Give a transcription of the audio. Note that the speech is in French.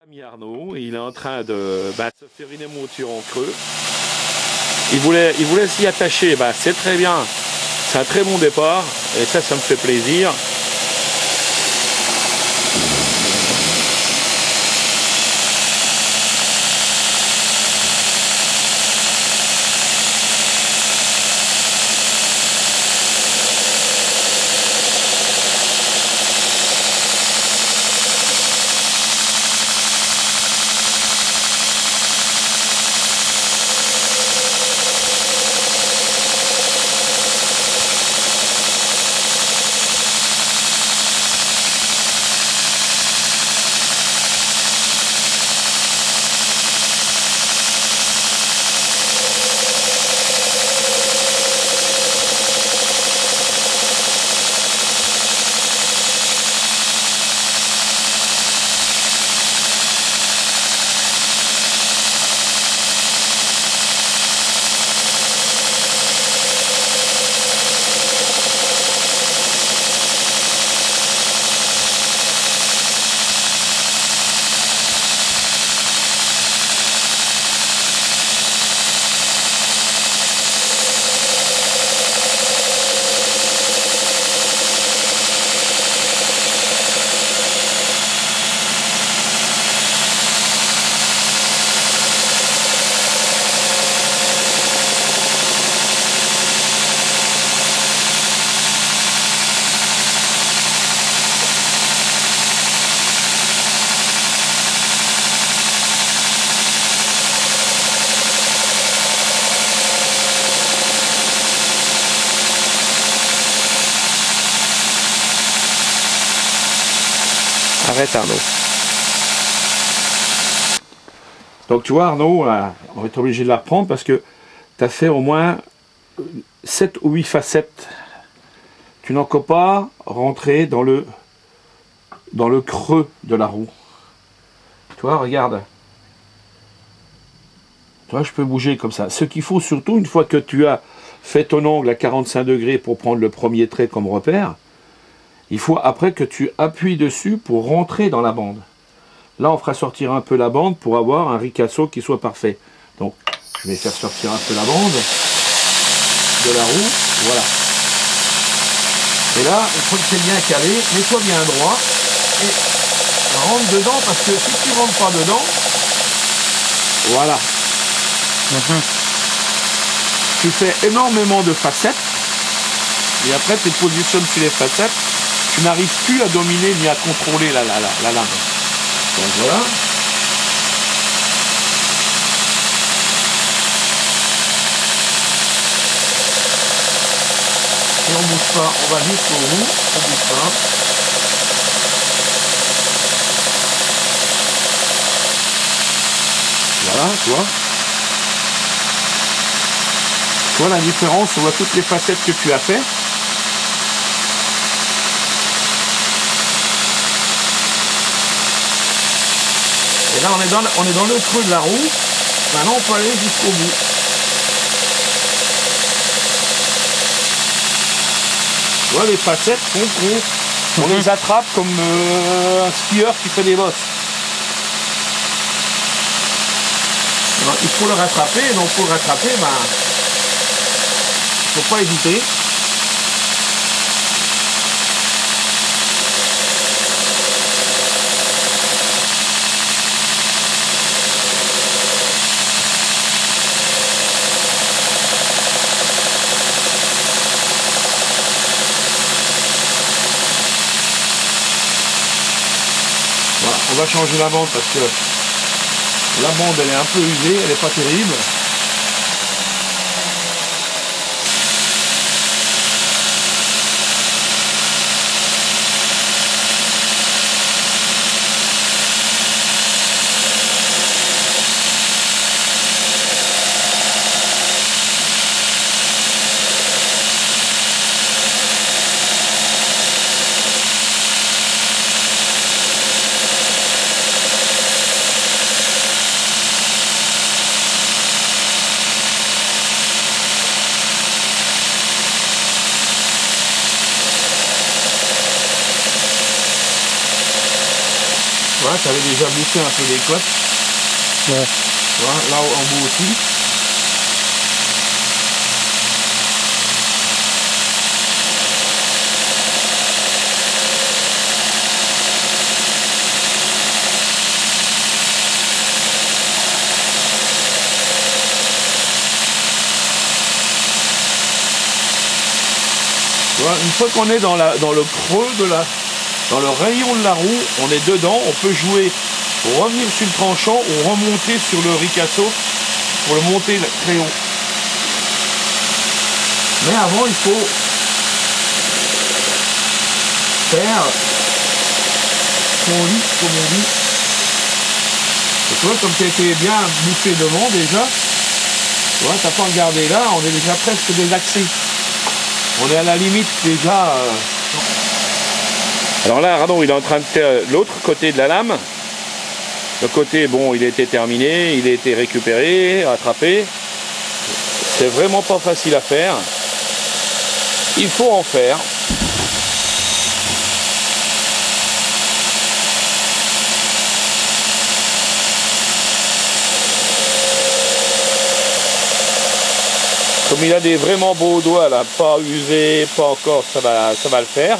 Ami Arnaud, il est en train de se faire une monture en creux. Il voulait s'y attacher, c'est très bien, c'est un très bon départ et ça me fait plaisir. Arrête Arnaud. Donc tu vois Arnaud, on va être obligé de la reprendre parce que tu as fait au moins 7 ou 8 facettes. Tu n'as encore pas rentré dans le creux de la roue. Tu vois, regarde. Tu vois, je peux bouger comme ça. Ce qu'il faut surtout, une fois que tu as fait ton angle à 45 degrés pour prendre le premier trait comme repère, il faut après que tu appuies dessus pour rentrer dans la bande. Là, on fera sortir un peu la bande pour avoir un ricasso qui soit parfait. Donc, je vais faire sortir un peu la bande de la roue. Voilà. Et là, une fois que c'est bien calé, mets-toi bien droit et rentre dedans parce que si tu ne rentres pas dedans, voilà. Tu fais énormément de facettes et après tu te positionnes sur les facettes. Tu n'arrives plus à dominer ni à contrôler la lame. Donc voilà. Et on ne bouge pas, on va jusqu'au bout, on ne bouge pas. Voilà, tu vois. Tu vois la différence, on voit toutes les facettes que tu as fait. Et là, on est dans le creux de la roue. Maintenant, on peut aller jusqu'au bout. Tu vois, les facettes font qu'on les attrape comme un skieur qui fait des bosses. Alors, il faut le rattraper. Et donc, pour le rattraper, il ne faut pas hésiter. On va changer la bande parce que la bande elle est un peu usée, elle n'est pas terrible. Voilà, tu avais déjà bouffé un peu les côtes. Ouais. Voilà, là en bout aussi. Voilà, une fois qu'on est dans le creux dans le rayon de la roue, on est dedans, on peut jouer, revenir sur le tranchant ou remonter sur le ricasso pour le monter très haut. Mais avant, il faut faire son lisse, comme on dit. Et tu vois, comme tu as été bien bouffé devant déjà, tu vois, t'as pas regardé là, on est déjà presque désaxé. On est à la limite déjà. Alors là, Radon, il est en train de faire l'autre côté de la lame. Le côté, bon, il a été terminé, il a été récupéré, rattrapé. C'est vraiment pas facile à faire. Il faut en faire. Comme il a des vraiment beaux doigts là, pas usés, pas encore, ça va le faire.